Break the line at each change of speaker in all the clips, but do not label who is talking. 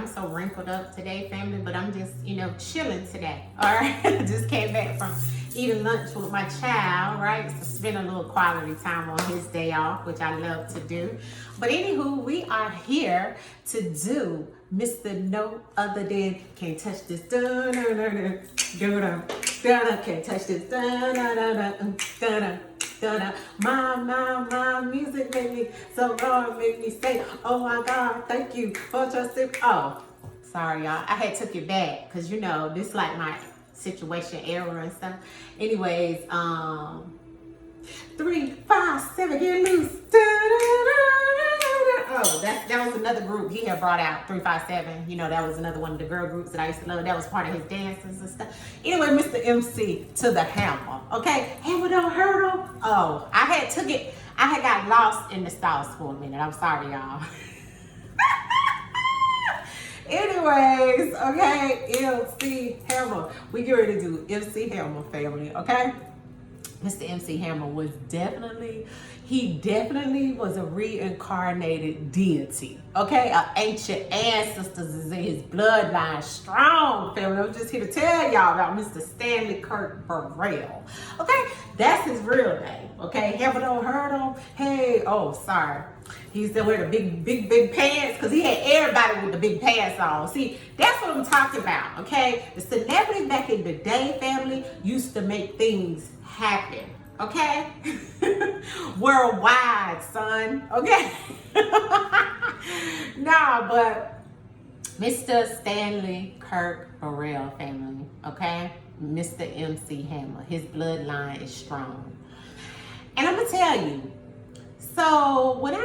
I'm so wrinkled up today, family, but I'm just, chilling today. All right. Just came back from eating lunch with my child, right? So spend a little quality time on his day off, which I love to do. But anywho, we are here to do Mr. No Other Than Can't Touch This. Can't touch this. My music made me so wrong, made me say, oh my God, thank you for trusting. Oh, sorry, y'all. I had took it back because, this like my situation error and stuff. Anyways, 3, 5, 7, get loose. Oh, that was another group he had brought out, 357. That was another one of the girl groups that I used to love. That was part of his dances and stuff. Anyway, Mr. MC to the hammer. Okay, hammer don't hurt him. Oh, I had got lost in the sauce for a minute. I'm sorry, y'all. Anyways, okay, MC Hammer. We get ready to do MC Hammer, family, okay? Mr. MC Hammer was definitely was a reincarnated deity, okay? Ancient ancestors is in his bloodline, strong, family. I'm just here to tell y'all about Mr. Stanley Kirk Burrell, okay? That's his real name, okay? Hammer don't hurt him. Hey, oh, sorry. He used to wear the big pants because he had everybody with the big pants on. See, that's what I'm talking about, okay? The celebrities back in the day, family, used to make things happen, okay? Worldwide, son, okay? Nah, but Mr. Stanley Kirk Burrell, family, okay? Mr. MC Hammer, his bloodline is strong. And I'm going to tell you, so when I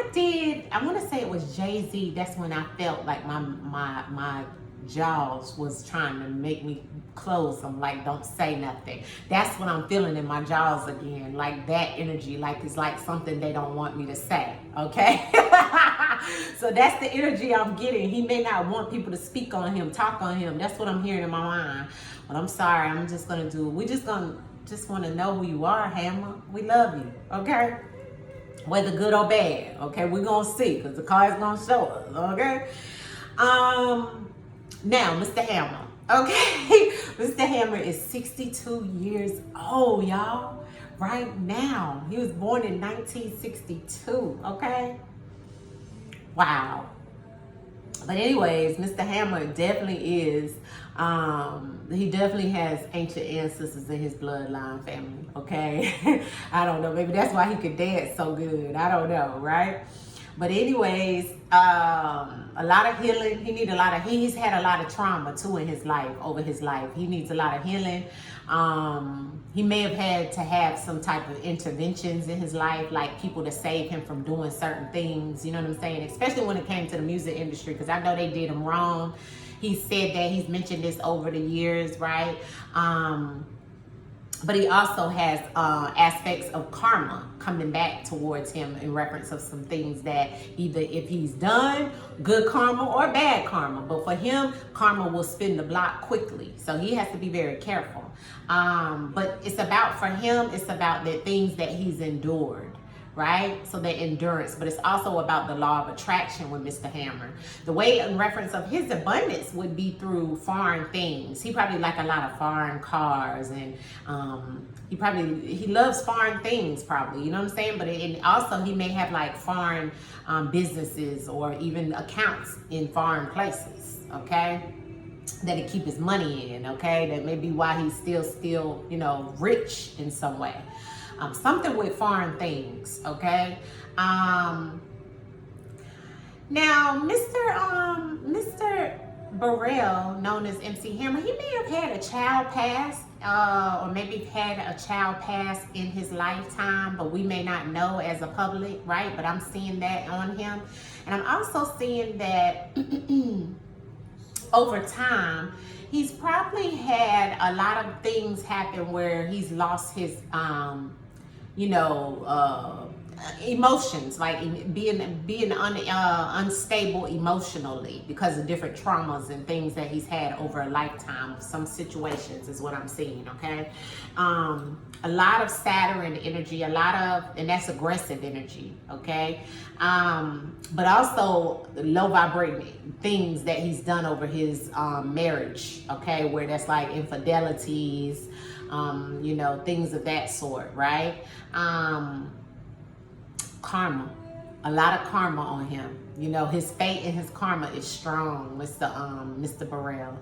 want to say it was Jay-Z, that's when I felt like my jaws was trying to make me close them, like don't say nothing. That's what I'm feeling in my jaws again, like that energy, like it's like something they don't want me to say, okay? So that's the energy I'm getting. He may not want people to speak on him, talk on him. That's what I'm hearing in my mind. But I'm sorry, I'm just going to do, we just want to know who you are, Hammer. We love you, okay? Whether good or bad, okay? We're going to see because the card is going to show us, okay? Now, Mr. Hammer, okay? Mr. Hammer is 62 years old, y'all, right now. He was born in 1962, okay? Wow. But anyways, Mr. Hammer definitely is, he definitely has ancient ancestors in his bloodline, family, okay? I don't know, maybe that's why he could dance so good. I don't know, right? But anyways, a lot of healing. He's had a lot of trauma too in his life, over his life. He needs a lot of healing. He may have had to have some type of interventions in his life, like people to save him from doing certain things, you know what I'm saying? Especially when it came to the music industry, because I know they did him wrong. He said that, he's mentioned this over the years, right? But he also has aspects of karma coming back towards him in reference of some things that either if he's done good karma or bad karma. But for him, karma will spin the block quickly. So he has to be very careful. But it's about, for him, it's about the things that he's endured. Right? So the endurance, but it's also about the law of attraction with Mr. Hammer. The way in reference of his abundance would be through foreign things. He probably like a lot of foreign cars, and he loves foreign things probably, you know what I'm saying? But also he may have like foreign businesses or even accounts in foreign places, okay? That he keep his money in, okay? That may be why he's still, rich in some way. Something with foreign things, okay? Now, Mr. Burrell, known as MC Hammer, he may have had a child pass, or maybe had a child pass in his lifetime, but we may not know as a public, right? But I'm seeing that on him. And I'm also seeing that over time, he's probably had a lot of things happen where he's lost his, emotions, like being unstable emotionally because of different traumas and things that he's had over a lifetime. Some situations is what I'm seeing. Okay, a lot of Saturn energy, and that's aggressive energy. Okay, but also low vibrating things that he's done over his marriage. Okay, where that's like infidelities, you know, things of that sort, right? Karma, a lot of karma on him. You know, his fate and his karma is strong, Mr. Burrell.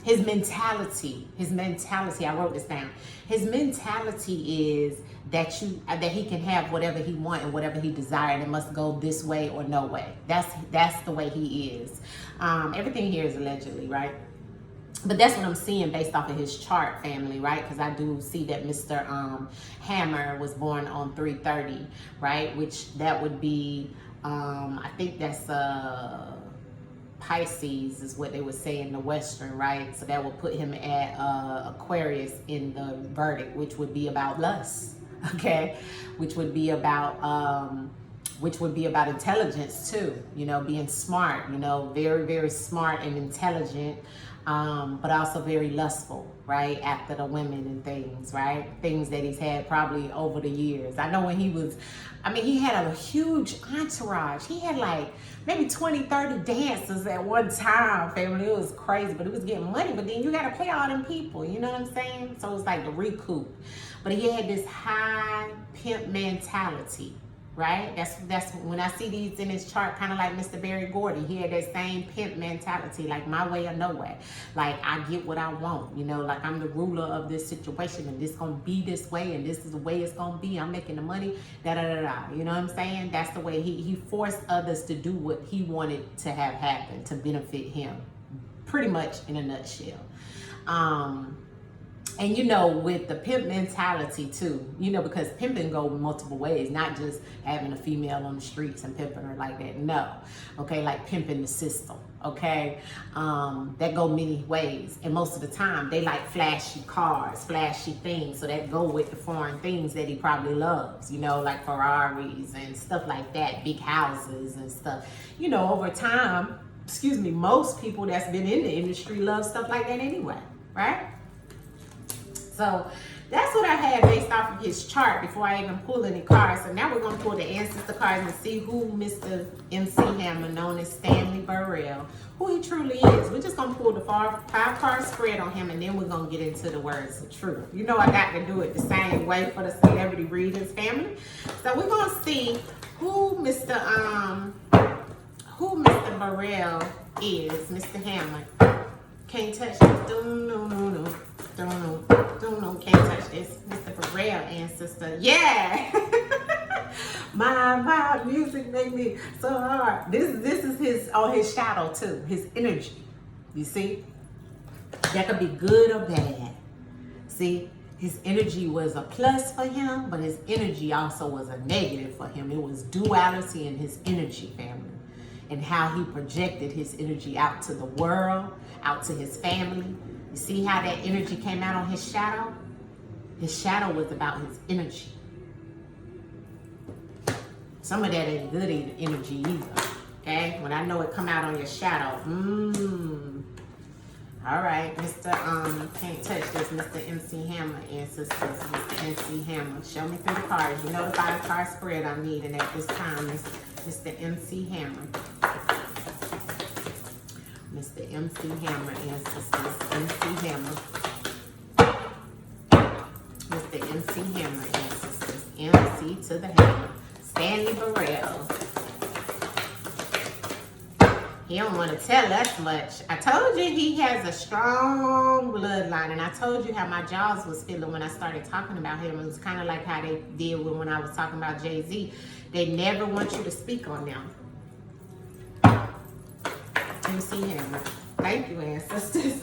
His mentality, I wrote this down. His mentality is that he can have whatever he wants and whatever he desired. It must go this way or no way. That's the way he is. Everything here is allegedly, right? But that's what I'm seeing based off of his chart, family, right? Because I do see that Mr. Hammer was born on 3/30, right? Which that would be, I think that's Pisces is what they would say in the Western, right? So that would put him at Aquarius in the verdict, which would be about lust, okay? Which would be about intelligence too, you know, being smart, you know, very, very smart and intelligent. But also very lustful, right? After the women and things, right? Things that he's had probably over the years. I know when he had a huge entourage. He had like maybe 20, 30 dancers at one time, family. It was crazy, but it was getting money. But then you got to pay all them people, you know what I'm saying? So it's like the recoup. But he had this high pimp mentality. Right? That's when I see these in his chart, kind of like Mr. Barry Gordy. He had that same pimp mentality, like my way or no way. Like I get what I want, you know, like I'm the ruler of this situation and this gonna be this way and this is the way it's gonna be. I'm making the money, da da da da. You know what I'm saying? That's the way he forced others to do what he wanted to have happen to benefit him. Pretty much in a nutshell. And you know, with the pimp mentality too, you know, because pimping go multiple ways, not just having a female on the streets and pimping her like that. No, okay, like pimping the system. Okay, that go many ways, and most of the time they like flashy cars, flashy things, so that go with the foreign things that he probably loves. You know, like Ferraris and stuff like that, big houses and stuff. You know, over time, most people that's been in the industry love stuff like that anyway, right? So that's what I had based off of his chart before I even pull any cards. So now we're going to pull the ancestor cards and see who Mr. MC Hammer, known as Stanley Burrell, who he truly is. We're just going to pull the five-card spread on him, and then we're going to get into the words of truth. You know I got to do it the same way for the celebrity readings, family. So we're going to see who Mr. Burrell is, Mr. Hammer. Can't touch this. No, can't touch this. Mr. Burrell, ancestor. Yeah! my music made me so hard. This is his shadow too, his energy. You see? That could be good or bad. See? His energy was a plus for him, but his energy also was a negative for him. It was duality in his energy, family. And how he projected his energy out to the world, out to his family. You see how that energy came out on his shadow? His shadow was about his energy. Some of that ain't good energy either. Okay? When I know it come out on your shadow. All right, Mr. Can't touch this, Mr. MC Hammer, ancestors, Mr. MC Hammer. Show me through the cards. You know the 5-card spread I'm needing at this time is Mr. MC Hammer. Mr. MC Hammer, ancestors, MC Hammer. Mr. MC Hammer, ancestors, MC to the hammer. Stanley Burrell. He don't want to tell us much. I told you he has a strong bloodline, and I told you how my jaws was feeling when I started talking about him. It was kind of like how they did when I was talking about Jay-Z. They never want you to speak on them. MC Hammer. Thank you, ancestors.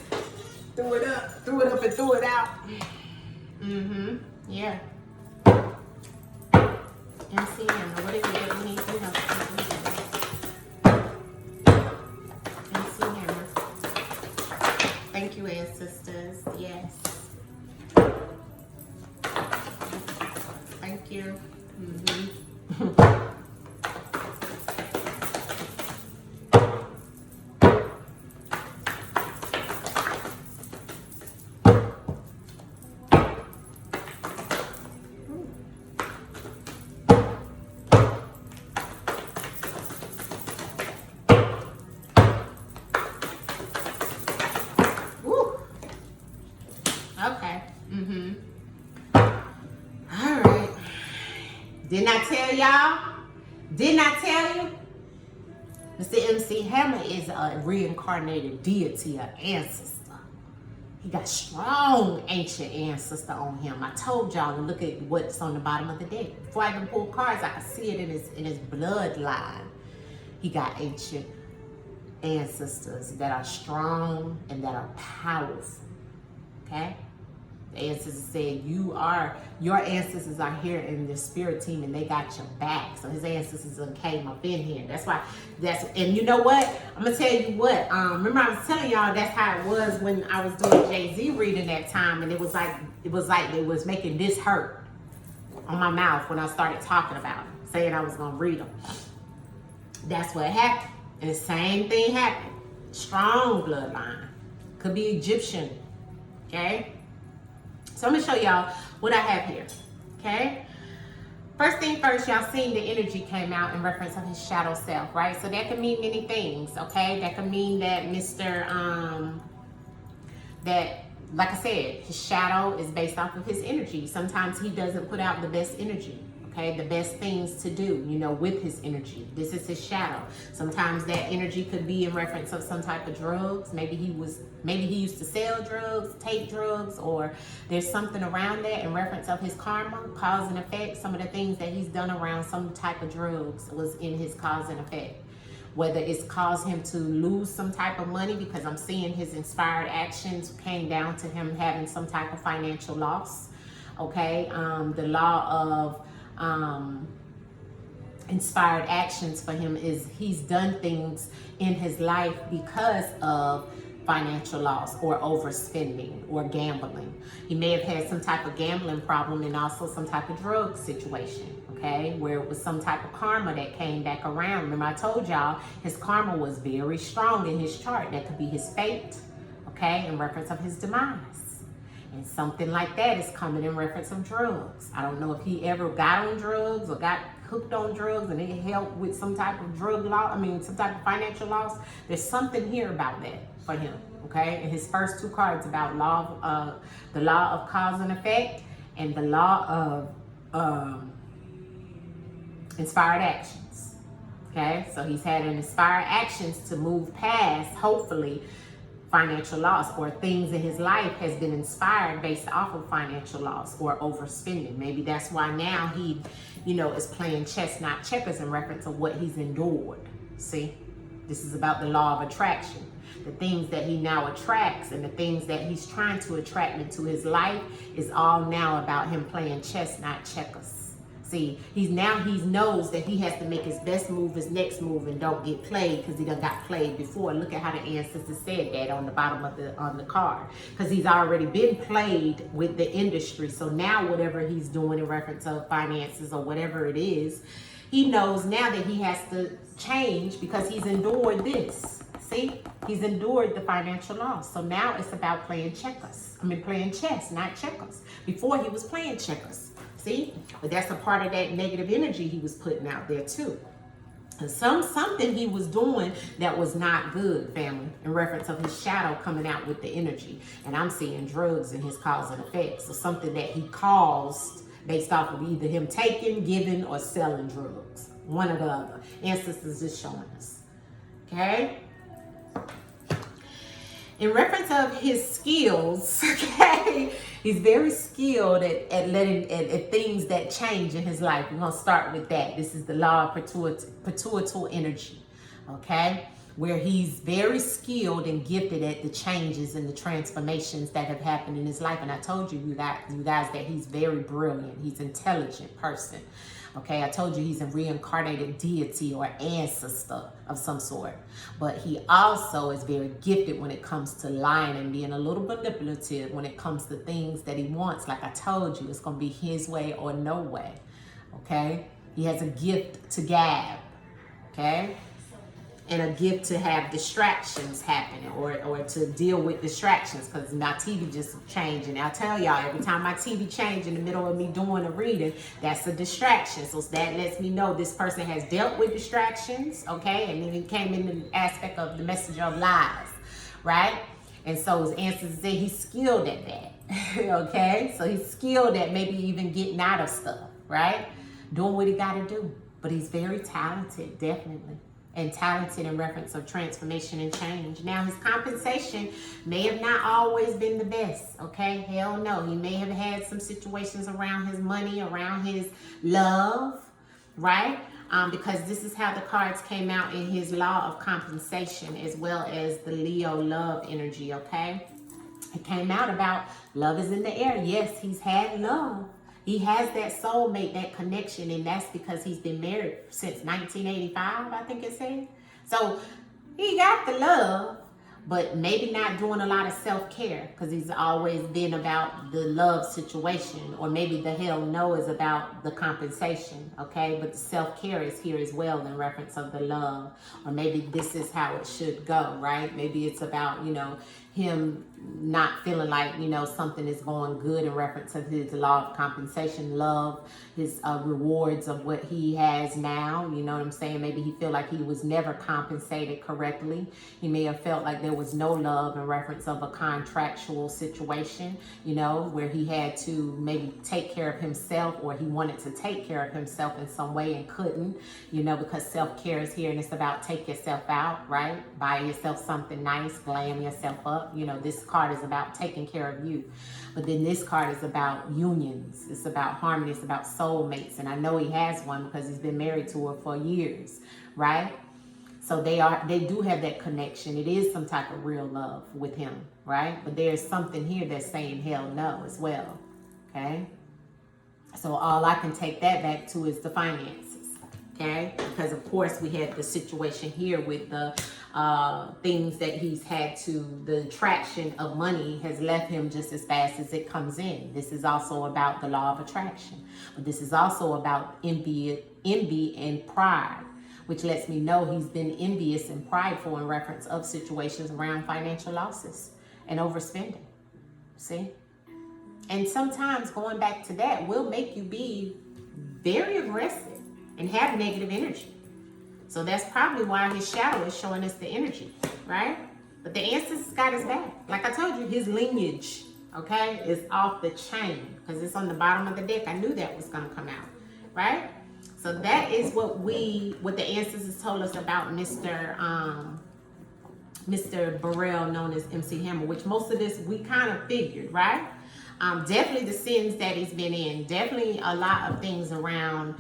Threw it up and threw it out. Yeah. MC Hammer, what is it that we need to help? MC Hammer. Thank you, ancestors. Yes. Thank you. Mm-hmm. Okay. Mm-hmm. All right. Didn't I tell y'all? Didn't I tell you? Mr. MC Hammer is a reincarnated deity, an ancestor. He got strong ancient ancestor on him. I told y'all to look at what's on the bottom of the deck. Before I even pull cards, I could see it in his bloodline. He got ancient ancestors that are strong and that are powerful. Okay? The ancestors said your ancestors are here in the spirit team and they got your back. So his ancestors came up in here. And you know what? I'm gonna tell you what. Remember I was telling y'all that's how it was when I was doing Jay-Z reading that time, and it was like they was making this hurt on my mouth when I started talking about him, saying I was gonna read them. That's what happened. And the same thing happened. Strong bloodline. Could be Egyptian. Okay? So I'm going to show y'all what I have here. Okay? First thing first, y'all seen the energy came out in reference of his shadow self, right? So that can mean many things, okay? That can mean that like I said, his shadow is based off of his energy. Sometimes he doesn't put out the best energy. Okay, the best things to do, with his energy. This is his shadow. Sometimes that energy could be in reference of some type of drugs. Maybe he used to sell drugs, take drugs, or there's something around that in reference of his karma, cause and effect. Some of the things that he's done around some type of drugs was in his cause and effect. Whether it's caused him to lose some type of money, because I'm seeing his inspired actions came down to him having some type of financial loss. Okay, the law of inspired actions for him is he's done things in his life because of financial loss or overspending or gambling. He may have had some type of gambling problem and also some type of drug situation, okay, where it was some type of karma that came back around. Remember I told y'all his karma was very strong in his chart. That could be his fate, okay, in reference of his demise. And something like that is coming in reference of drugs. I don't know if he ever got on drugs or got hooked on drugs and it helped with some type of some type of financial loss. There's something here about that for him, okay? And his first two cards about the law of cause and effect and the law of inspired actions, okay? So he's had an inspired actions to move past, hopefully, financial loss, or things in his life has been inspired based off of financial loss or overspending. Maybe that's why now he, is playing chess, not checkers, in reference to what he's endured. See, this is about the law of attraction. The things that he now attracts and the things that he's trying to attract into his life is all now about him playing chess, not checkers. See, he knows that he has to make his best move, his next move, and don't get played because he done got played before. Look at how the ancestors said that on the bottom of the card, because he's already been played with the industry. So now whatever he's doing in reference to finances or whatever it is, he knows now that he has to change because he's endured this. See, he's endured the financial loss. So now it's about playing playing chess, not checkers. Before he was playing checkers. See, but that's a part of that negative energy he was putting out there too. And something he was doing that was not good, family, in reference of his shadow coming out with the energy. And I'm seeing drugs in his cause and effect. So something that he caused based off of either him taking, giving, or selling drugs. One or the other. Ancestors is showing us. Okay? In reference of his skills, okay, he's very skilled at things that change in his life. We're going to start with that. This is the law of perpetual energy, okay, where he's very skilled and gifted at the changes and the transformations that have happened in his life. And I told you guys that he's very brilliant. He's an intelligent person. Okay, I told you he's a reincarnated deity or ancestor of some sort. But he also is very gifted when it comes to lying and being a little manipulative when it comes to things that he wants. Like I told you, it's going to be his way or no way. okay? He has a gift to gab, okay? And a gift to have distractions happening or to deal with distractions, because my TV just changed. And I'll tell y'all, every time my TV change in the middle of me doing a reading, that's a distraction. So that lets me know this person has dealt with distractions, okay? And then it came in the aspect of the messenger of lies, right? And so his answers say he's skilled at that, okay? So he's skilled at maybe even getting out of stuff, right? Doing what he got to do. But he's very talented, definitely. And talented in reference of transformation and change. Now, his compensation may have not always been the best, okay? Hell no. He may have had some situations around his money, around his love, right? Because this is how the cards came out in his law of compensation, as well as the Leo love energy, okay? It came out about love is in the air. Yes, he's had love. He has that soulmate, that connection, and that's because he's been married since 1985, I think it said. So he got the love, but maybe not doing a lot of self-care, because he's always been about the love situation, or maybe the hell no is about the compensation, okay? But the self-care is here as well in reference of the love, or maybe this is how it should go, right? Maybe it's about, you know, him not feeling like, you know, something is going good in reference to his law of compensation, love, his rewards of what he has now. You know what I'm saying? Maybe he feel like he was never compensated correctly. He may have felt like there was no love in reference of a contractual situation, you know, where he had to maybe take care of himself, or he wanted to take care of himself in some way and couldn't, you know, because self-care is here and it's about take yourself out, right? Buy yourself something nice, glam yourself up. You know, this card is about taking care of you. But then this card is about unions. It's about harmony. It's about soulmates. And I know he has one because he's been married to her for years, right? So they do have that connection. It is some type of real love with him, right? But there's something here that's saying hell no as well, okay? So all I can take that back to is the finances, okay? Because of course we had the situation here with the things that he's had to, the attraction of money has left him just as fast as it comes in. This is also about the law of attraction, but this is also about envy and pride, which lets me know he's been envious and prideful in reference of situations around financial losses and overspending. See? And sometimes going back to that will make you be very aggressive and have negative energy. So that's probably why his shadow is showing us the energy, right? But the ancestors got his back. Like I told you, his lineage, okay, is off the chain because it's on the bottom of the deck. I knew that was going to come out, right? So that is what the ancestors told us about Mr. Burrell, known as MC Hammer, which most of this we kind of figured, right? Definitely the sins that he's been in. Definitely a lot of things around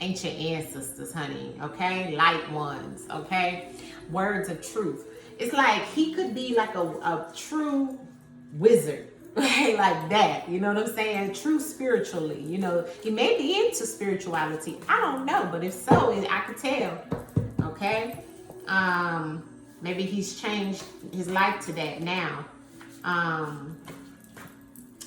ancient ancestors, honey, okay? Light ones, okay? Words of truth. It's like he could be like a true wizard, right? Like that, you know what I'm saying? True spiritually, you know. He may be into spirituality. I don't know, but if so, I could tell, okay? Maybe he's changed his life to that now.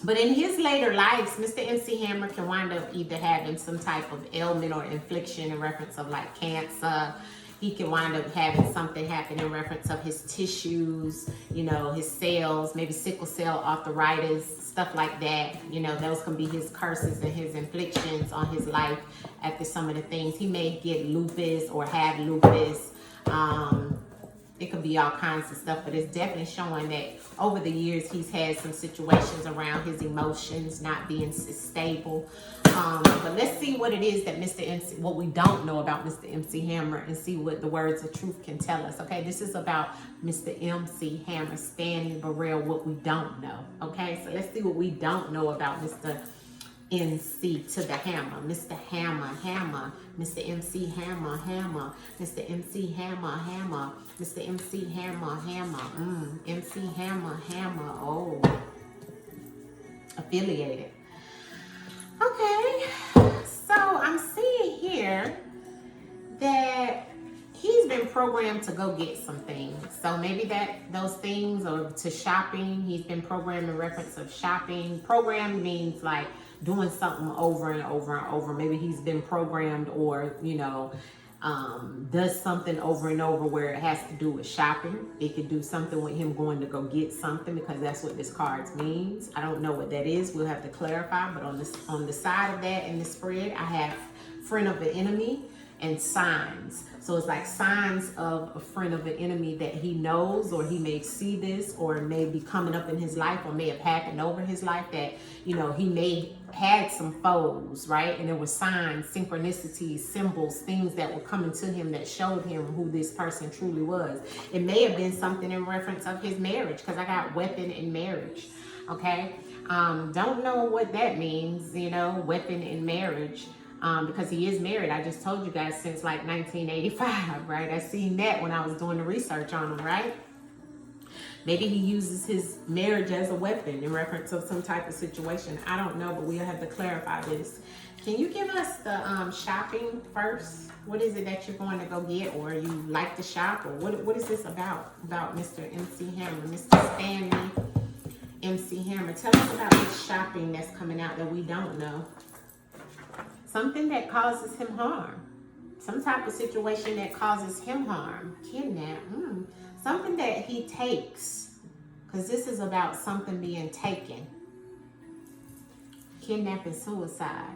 But in his later lives, Mr. MC Hammer can wind up either having some type of ailment or infliction in reference of like cancer. He can wind up having something happen in reference of his tissues, you know, his cells, maybe sickle cell arthritis, stuff like that. You know, those can be his curses and his inflictions on his life after some of the things. He may get lupus or have lupus. It could be all kinds of stuff, but it's definitely showing that over the years he's had some situations around his emotions not being stable. But let's see what it is that Mr. MC, what we don't know about Mr. MC Hammer, and see what the words of truth can tell us. Okay, this is about Mr. MC Hammer, Stanley Burrell, what we don't know. Okay, so let's see what we don't know about Mr. MC to the Hammer. Mr. Hammer, Hammer, Mr. MC Hammer, Hammer, Mr. MC Hammer, Hammer, Mr. MC Hammer, Hammer, MC Hammer, Hammer, oh, affiliated. Okay, so I'm seeing here that he's been programmed to go get some things. So maybe those things, or to shopping. He's been programmed in reference of shopping. Programmed means like doing something over and over and over. Maybe he's been programmed, or, you know, does something over and over where it has to do with shopping. It could do something with him going to go get something, because that's what this card means. I don't know what that is. We'll have to clarify. But on the side of that in the spread, I have friend of the enemy and signs. So it's like signs of a friend of an enemy that he knows, or he may see this, or it may be coming up in his life, or may have happened over his life, that, you know, he may had some foes, right? And there were signs, synchronicities, symbols, things that were coming to him that showed him who this person truly was. It may have been something in reference of his marriage, because I got weapon in marriage, okay? Don't know what that means, you know, weapon in marriage. Because he is married. I just told you guys, since like 1985, right? I seen that when I was doing the research on him, right? Maybe he uses his marriage as a weapon in reference of some type of situation. I don't know, but we'll have to clarify this. Can you give us the shopping first? What is it that you're going to go get, or you like to shop, or what is this about Mr. MC Hammer, Mr. Stanley MC Hammer? Tell us about this shopping that's coming out that we don't know. Something that causes him harm. Some type of situation that causes him harm. Kidnap. Something that he takes. Because this is about something being taken. Kidnap and suicide.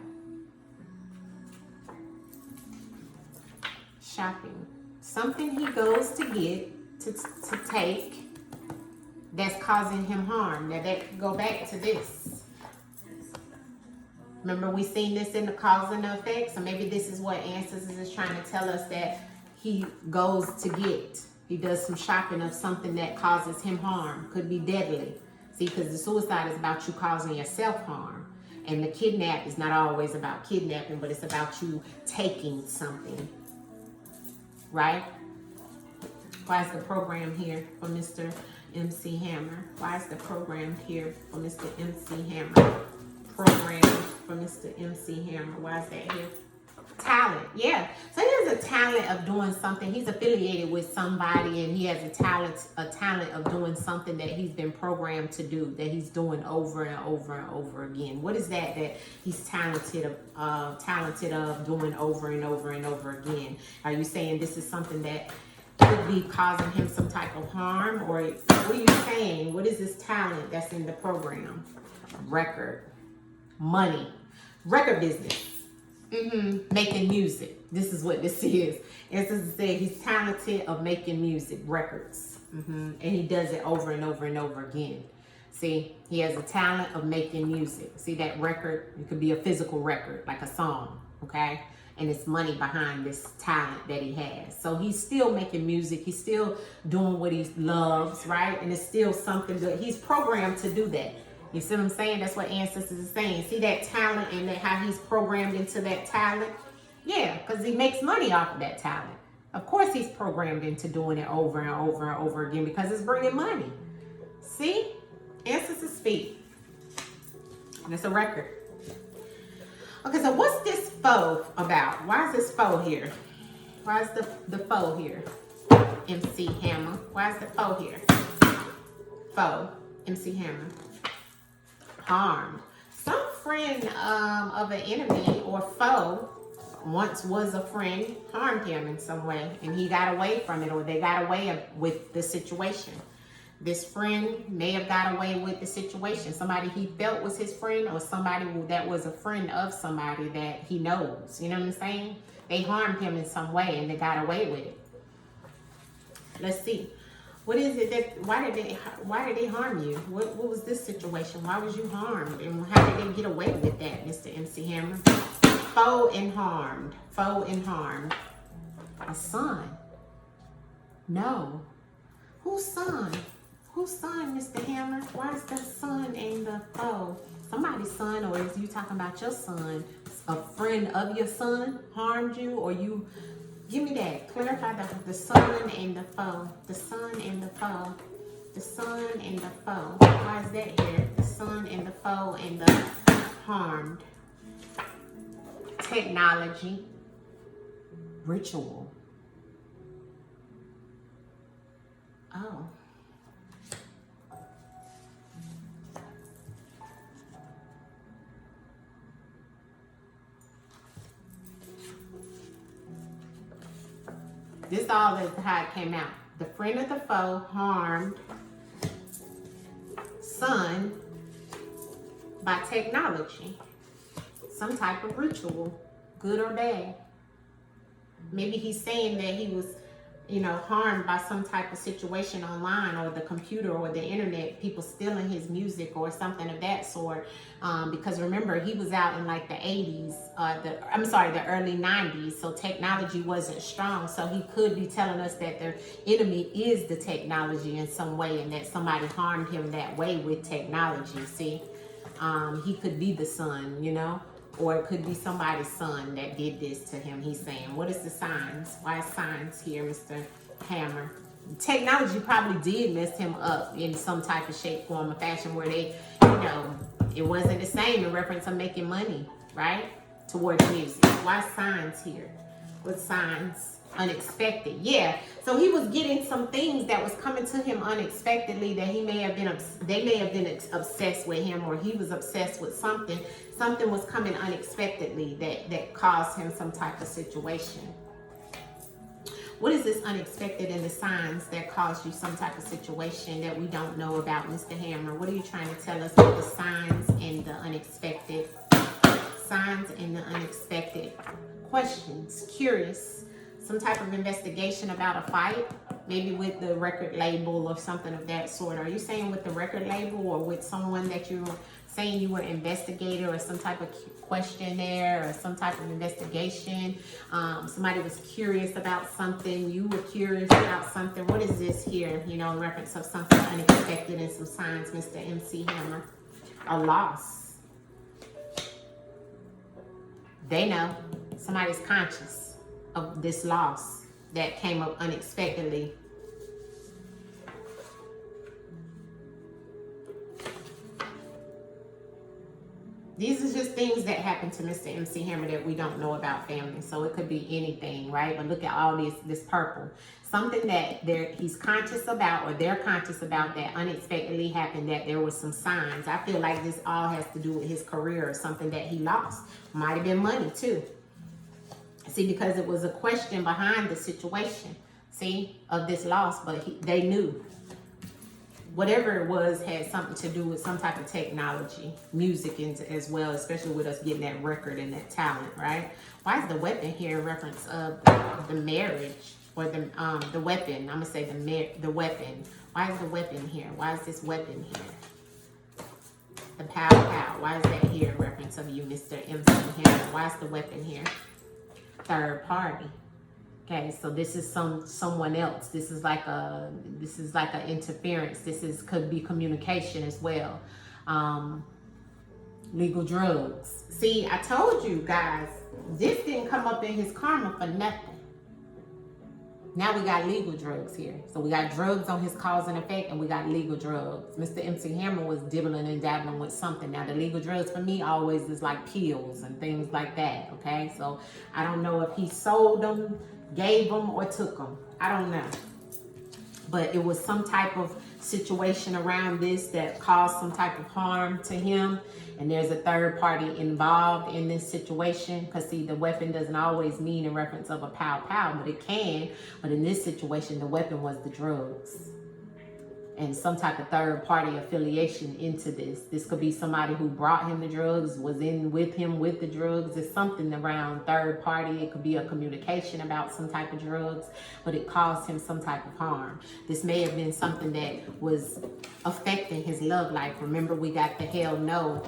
Shopping. Something he goes to get, to take, that's causing him harm. Now that go back to this. Remember, we seen this in the cause and the effect. So maybe this is what ancestors is trying to tell us, that he goes to get. He does some shopping of something that causes him harm. Could be deadly. See, because the suicide is about you causing yourself harm. And the kidnap is not always about kidnapping, but it's about you taking something. Right? Why is the program here for Mr. MC Hammer? Why is the program here for Mr. MC Hammer? Program for Mr. MC Hammer. Why is that here? Talent. Yeah. So he has a talent of doing something. He's affiliated with somebody, and he has a talent of doing something that he's been programmed to do, that he's doing over and over and over again. What is that he's talented of doing over and over and over again? Are you saying this is something that could be causing him some type of harm? Or what are you saying? What is this talent that's in the program? Record. Money, record business, making music. This is what this is. As I said, he's talented of making music, records, and he does it over and over and over again. See, he has a talent of making music. See, that record, it could be a physical record, like a song, okay? And it's money behind this talent that he has. So he's still making music. He's still doing what he loves, right? And it's still something that he's programmed to do that. You see what I'm saying? That's what ancestors is saying. See that talent and how he's programmed into that talent? Yeah, because he makes money off of that talent. Of course he's programmed into doing it over and over and over again, because it's bringing money. See? Ancestors speak. And it's a record. Okay, so what's this foe about? Why is this foe here? Why is the foe here? MC Hammer. Why is the foe here? Foe. MC Hammer. Harmed. Some friend of an enemy or foe, once was a friend, harmed him in some way, and he got away from it, or they got away with the situation. This friend may have got away with the situation. Somebody he felt was his friend, or somebody that was a friend of somebody that he knows. You know what I'm saying? They harmed him in some way, and they got away with it. Let's see. What is it that, why did they harm you? What was this situation? Why was you harmed? And how did they get away with that, Mr. MC Hammer? Foe and harmed. Foe and harmed. A son. No. Whose son? Whose son, Mr. Hammer? Why is the son and the foe? Somebody's son, or is you talking about your son? A friend of your son harmed you, or you... Give me that. Clarify the son and the foe. The son and the foe. The son and the foe. Why is that here? The son and the foe and the harmed. Technology. Ritual. Oh. This all is how it came out. The friend of the foe harmed son by technology. Some type of ritual, good or bad. Maybe he's saying that he was, you know, harmed by some type of situation online or the computer or the internet, people stealing his music or something of that sort. Because remember, he was out in like the 80s, the early 90s. So technology wasn't strong. So he could be telling us that the enemy is the technology in some way and that somebody harmed him that way with technology. See, he could be the son, you know, or it could be somebody's son that did this to him. He's saying, what is the signs? Why is signs here, Mr. Hammer? Technology probably did mess him up in some type of shape, form, or fashion where they, you know, it wasn't the same in reference to making money, right? Towards music. Why signs here? What signs? Unexpected. Yeah. So he was getting some things that was coming to him unexpectedly that he may have been, they may have been obsessed with him, or he was obsessed with something. Something was coming unexpectedly that caused him some type of situation. What is this unexpected and the signs that cause you some type of situation that we don't know about, Mr. Hammer? What are you trying to tell us about the signs and the unexpected? Signs and the unexpected. Questions. Curious. Some type of investigation about a fight, maybe with the record label or something of that sort. Are you saying with the record label or with someone that you're saying you were an investigator or some type of questionnaire or some type of investigation? Somebody was curious about something. You were curious about something. What is this here? You know, in reference of something unexpected and some signs, Mr. MC Hammer. A loss. They know. Somebody's conscious of this loss that came up unexpectedly. These are just things that happen to Mr. MC Hammer that we don't know about, family. So it could be anything, right? But look at all this purple. Something that he's conscious about, or they're conscious about, that unexpectedly happened, that there was some signs. I feel like this all has to do with his career or something that he lost. Might have been money too. See, because it was a question behind the situation, see, of this loss, but they knew. Whatever it was had something to do with some type of technology, music as well, especially with us getting that record and that talent, right? Why is the weapon here in reference of the marriage, or the weapon? I'm gonna say the weapon. Why is the weapon here? Why is this weapon here? The pow pow. Why is that here in reference of you, Mr. MC Hammer? Why is the weapon here? Third party. Okay, so this is someone else. This is like a interference. Could be communication as well. Legal drugs. See, I told you guys, this didn't come up in his karma for nothing. Now we got legal drugs here. So we got drugs on his cause and effect, and we got legal drugs. Mr. MC Hammer was dibbling and dabbling with something. Now the legal drugs for me always is like pills and things like that, okay? So I don't know if he sold them, gave them, or took them. I don't know. But it was some type of situation around this that caused some type of harm to him. And there's a third party involved in this situation. Because see, the weapon doesn't always mean in reference of a pow pow, but it can. But in this situation, the weapon was the drugs. And some type of third party affiliation into this. This could be somebody who brought him the drugs, was in with him with the drugs. It's something around third party. It could be a communication about some type of drugs, but it caused him some type of harm. This may have been something that was affecting his love life. Remember, we got the hell no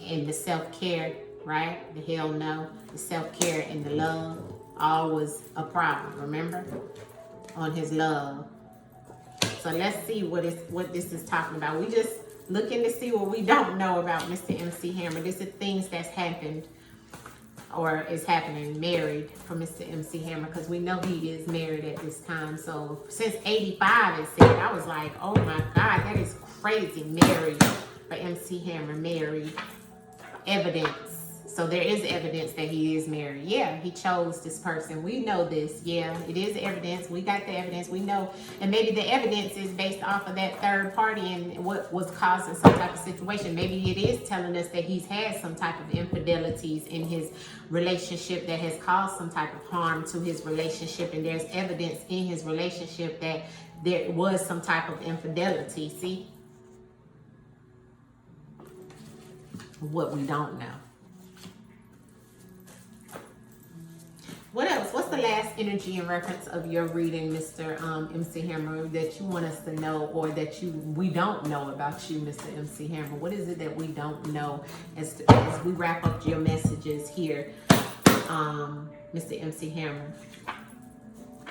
and the self-care, right? The hell no, the self-care and the love, all was a problem, remember? On his love. So let's see what this is talking about. We just looking to see what we don't know about Mr. MC Hammer. This is things that's happened or is happening, married for Mr. MC Hammer, because we know he is married at this time. So since 85, it said, I was like, oh my God, that is crazy. Married for MC Hammer, married. Evidence. So there is evidence that he is married. Yeah, he chose this person. We know this. Yeah, it is evidence. We got the evidence. We know. And maybe the evidence is based off of that third party and what was causing some type of situation. Maybe it is telling us that he's had some type of infidelities in his relationship that has caused some type of harm to his relationship. And there's evidence in his relationship that there was some type of infidelity. See? What we don't know. What else? What's the last energy in reference of your reading, Mr. MC Hammer, that you want us to know, or that we don't know about you, Mr. MC Hammer? What is it that we don't know as we wrap up your messages here, Mr. MC Hammer?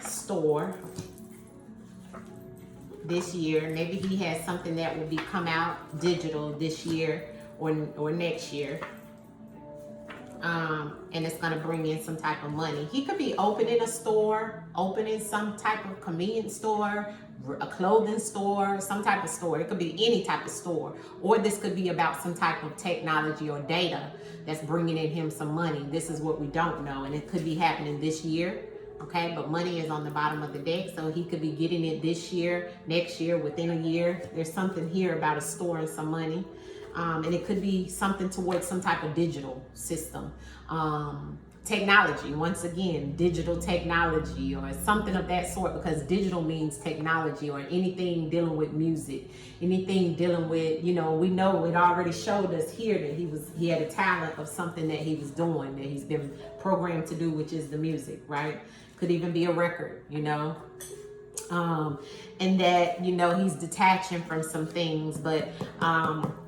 Store this year. Maybe he has something that will come out digital this year or next year. And it's going to bring in some type of money. He could be opening a store, opening some type of convenience store, a clothing store, some type of store. It could be any type of store. Or this could be about some type of technology or data that's bringing in him some money. This is what we don't know. And it could be happening this year. Okay, but money is on the bottom of the deck. So he could be getting it this year, next year, within a year. There's something here about a store and some money. And it could be something towards some type of digital system. Technology, once again, digital technology or something of that sort, because digital means technology or anything dealing with music, anything dealing with, we know it already showed us here that he had a talent of something that he was doing, that he's been programmed to do, which is the music, right? Could even be a record, and that, he's detaching from some things, but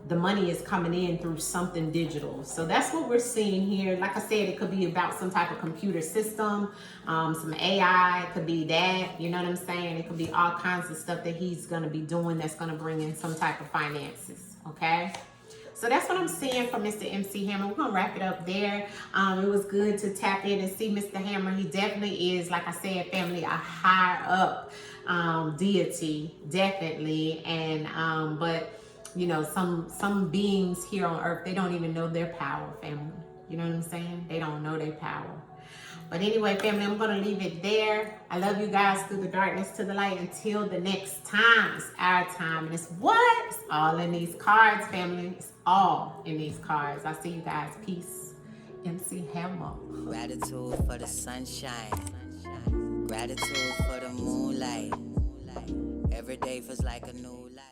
the money is coming in through something digital. So that's what we're seeing here. Like I said, it could be about some type of computer system, some AI, it could be that, you know what I'm saying? It could be all kinds of stuff that he's going to be doing that's going to bring in some type of finances, okay? So that's what I'm seeing from Mr. MC Hammer. We're going to wrap it up there. It was good to tap in and see Mr. Hammer. He definitely is, like I said, family, a higher up deity, definitely. And but some beings here on earth, they don't even know their power, family. You know what I'm saying? They don't know their power. But anyway, family, I'm going to leave it there. I love you guys through the darkness to the light. Until the next time, it's our time. And it's what? It's all in these cards, family. It's all in these cards. I'll see you guys. Peace. MC Hammer.
Gratitude for the sunshine. Gratitude for the moonlight. Every day feels like a new life.